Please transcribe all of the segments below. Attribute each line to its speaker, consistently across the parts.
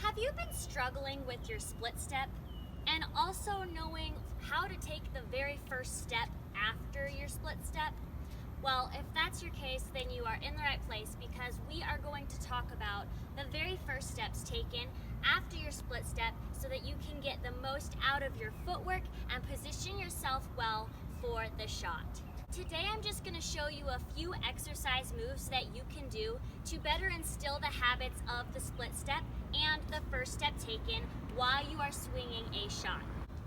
Speaker 1: Have you been struggling with your split step and also knowing how to take the very first step after your split step? Well, if that's your case, then you are in the right place, because we are going to talk about the very first steps taken after your split step so that you can get the most out of your footwork and position yourself well for the shot. Today I'm just going to show you a few exercise moves that you can do to better instill the habits of the split step and the first step taken while you are swinging a shot.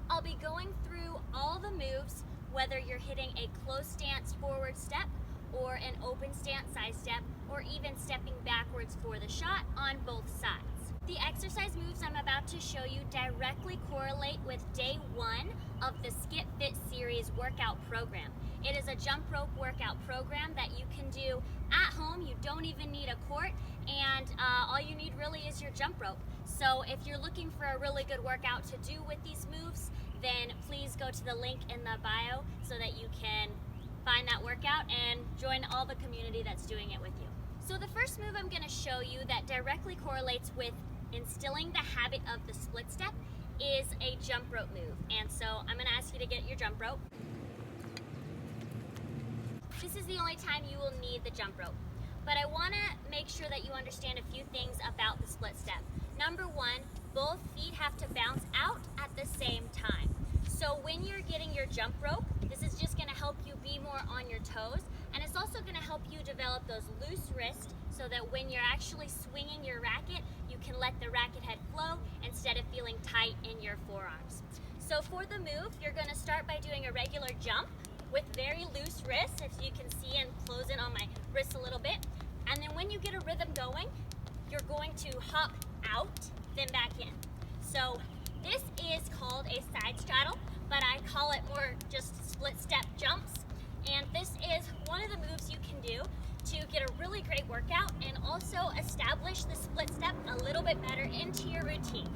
Speaker 1: I'll be going through all the moves, whether you're hitting a close stance forward step or an open stance side step, or even stepping backwards for the shot on both sides. The exercise moves I'm about to show you directly correlate with day 1 of the SkipFit series workout program. It is a jump rope workout program that you can do at home. You don't even need a court, and all you need really is your jump rope. So if you're looking for a really good workout to do with these moves, then please go to the link in the bio so that you can find that workout and join all the community that's doing it with you. So the first move I'm going to show you that directly correlates with instilling the habit of the split step is a jump rope move. And so I'm going to ask you to get your jump rope. This is the only time you will need the jump rope. But I want to make sure that you understand a few things about the split step. Number 1, both feet have to bounce out at the same time. So when you're getting your jump rope, this is just going to help you be more on your toes, and it's also going to help you develop those loose wrists so that when you're actually swinging your racket, you can let the racket head flow instead of feeling tight in your forearms. So for the move, you're going to start by doing a regular jump with very loose wrists, as you can see, and close in on my wrists a little bit. And then when you get a rhythm going, you're going to hop out, then back in. So this is called a side straddle, but I call it more just split step jumps. And this is one of the moves you can do to get a really great workout and also establish the split step a little bit better into your routine.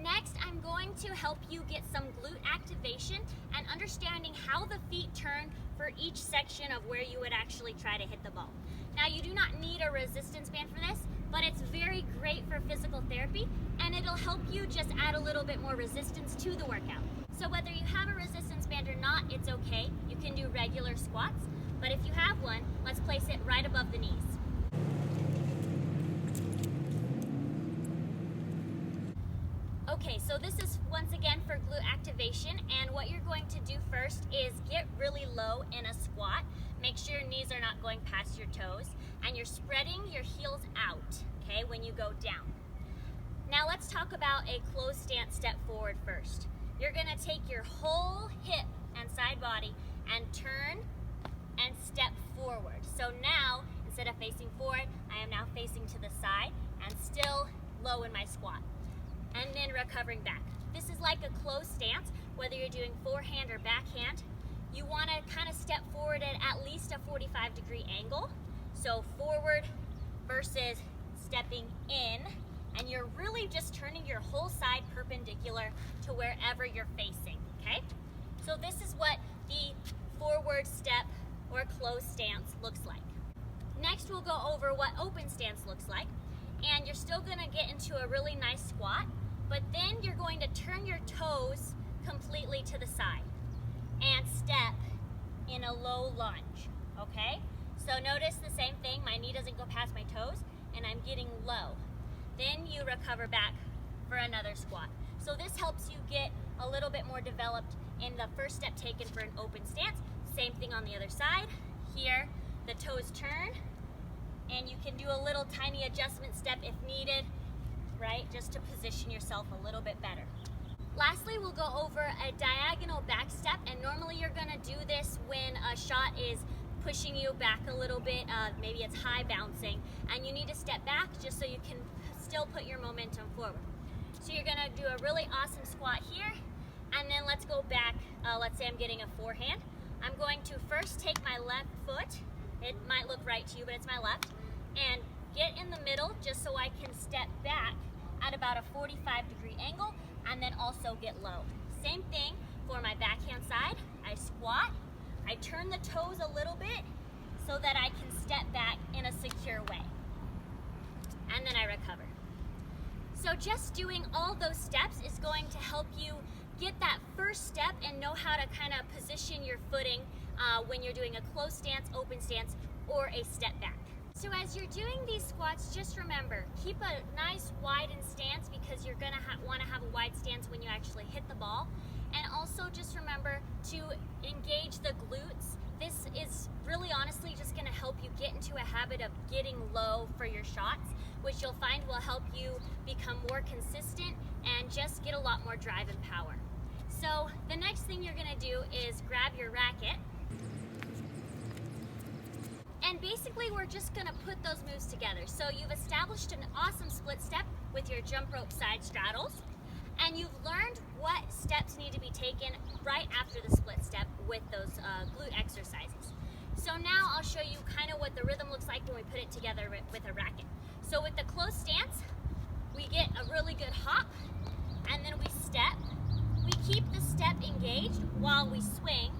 Speaker 1: Next, I'm going to help you get some glute activation and understanding how the feet turn for each section of where you would actually try to hit the ball. Now, you do not need a resistance band for this, but it's very great for physical therapy, and it'll help you just add a little bit more resistance to the workout. So whether you have a resistance band or not, it's okay. You can do regular squats, but if you have one, let's place it right above the knees. Okay, so this is once again for glute activation, and what you're going to do first is get really low in a squat. Make sure your knees are not going past your toes, and you're spreading your heels out, okay, when you go down. Now let's talk about a closed stance step forward first. You're going to take your whole hip and side body and turn and step forward. So now, instead of facing forward, I am now facing to the side and still low in my squat. And then recovering back. This is like a closed stance, whether you're doing forehand or backhand. You want to kind of step forward at least a 45-degree angle. So forward versus stepping in, and you're really just turning your whole side perpendicular to wherever you're facing, okay? So this is what the forward step or closed stance looks like. Next, we'll go over what open stance looks like, and you're still gonna get into a really nice squat, but then you're going to turn your toes completely to the side and step in a low lunge, okay? So notice the same thing, my knee doesn't go past my toes and I'm getting low. Then you recover back for another squat. So this helps you get a little bit more developed in the first step taken for an open stance. Same thing on the other side. Here, the toes turn, and you can do a little tiny adjustment step if needed, right? Just to position yourself a little bit better. Lastly, we'll go over a diagonal back step, and normally you're gonna do this when a shot is pushing you back a little bit, maybe it's high bouncing, and you need to step back just so you can still put your momentum forward. So you're gonna do a really awesome squat here, and then let's go back. Let's say I'm getting a forehand. I'm going to first take my left foot, it might look right to you, but it's my left, and get in the middle just so I can step back at about a 45-degree angle, and then also get low. Same thing for my backhand side. I squat, I turn the toes a little bit so that I can step back in a secure way. And then I recover. So just doing all those steps is going to help you get that first step and know how to kind of position your footing when you're doing a closed stance, open stance, or a step back. So as you're doing these squats, just remember, keep a nice widened stance because you're gonna want to have a wide stance when you actually hit the ball. And also just remember to engage the glutes. This is really honestly just gonna help you get into a habit of getting low for your shots, which you'll find will help you become more consistent and just get a lot more drive and power. So the next thing you're gonna do is grab your racket. And basically we're just gonna put those moves together. So you've established an awesome split step with your jump rope side straddles, and you've learned what steps need to be taken right after the split step with those glute exercises. So now I'll show you kind of what the rhythm looks like when we put it together with a racket. So with the closed stance, we get a really good hop, and then we step. We keep the step engaged while we swing,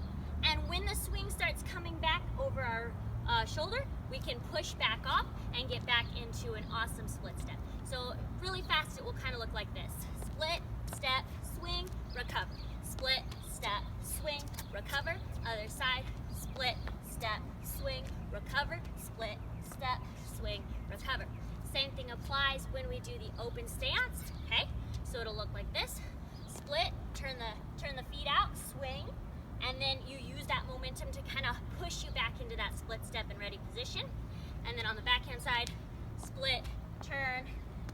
Speaker 1: and when the swing starts coming back over our shoulder, we can push back off and get back into an awesome split step. So really fast, it will kind of look like this. Split, step, swing, recover. Split, step, swing, recover. Other side, split, step, swing, recover. Split, step, swing, recover. Same thing applies when we do the open stance, okay? So it'll look like this. Split, turn the feet out, swing, and then you use that momentum to kind of push you back into that split step and ready position. And then on the backhand side, split, turn.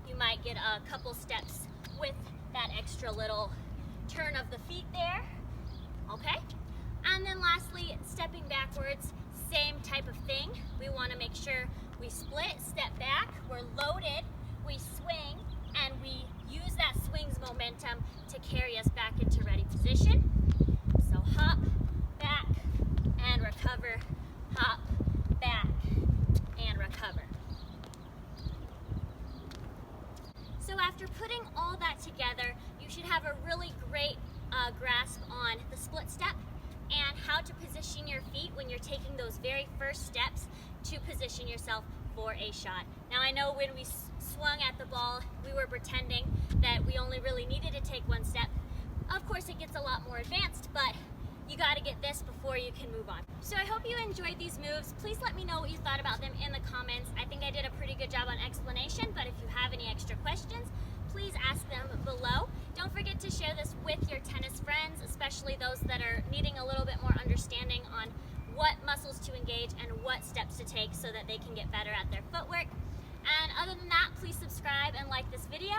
Speaker 1: You might get a couple steps with that extra little turn of the feet there, okay? And then lastly, stepping backwards, same type of thing. We want to make sure we split, step back, we're loaded, we swing, and we use that swing's momentum to carry us back into ready position. So hop, back, and recover, hop, back, and recover. So after putting all that together, you should have a really great grasp on the split step and how to position your feet when you're taking those very first steps to position yourself for a shot. Now I know when we swung at the ball, we were pretending that we only really needed to take one step. Of course it gets a lot more advanced, but you got to get this before you can move on. So I hope you enjoyed these moves. Please let me know what you thought about them in the comments. I think I did a pretty good job on explanation, but if you have any extra questions, please ask them below. Don't forget to share this with your tennis friends, especially those that are needing a little bit more understanding on what muscles to engage and what steps to take so that they can get better at their footwork. And other than that, please subscribe and like this video.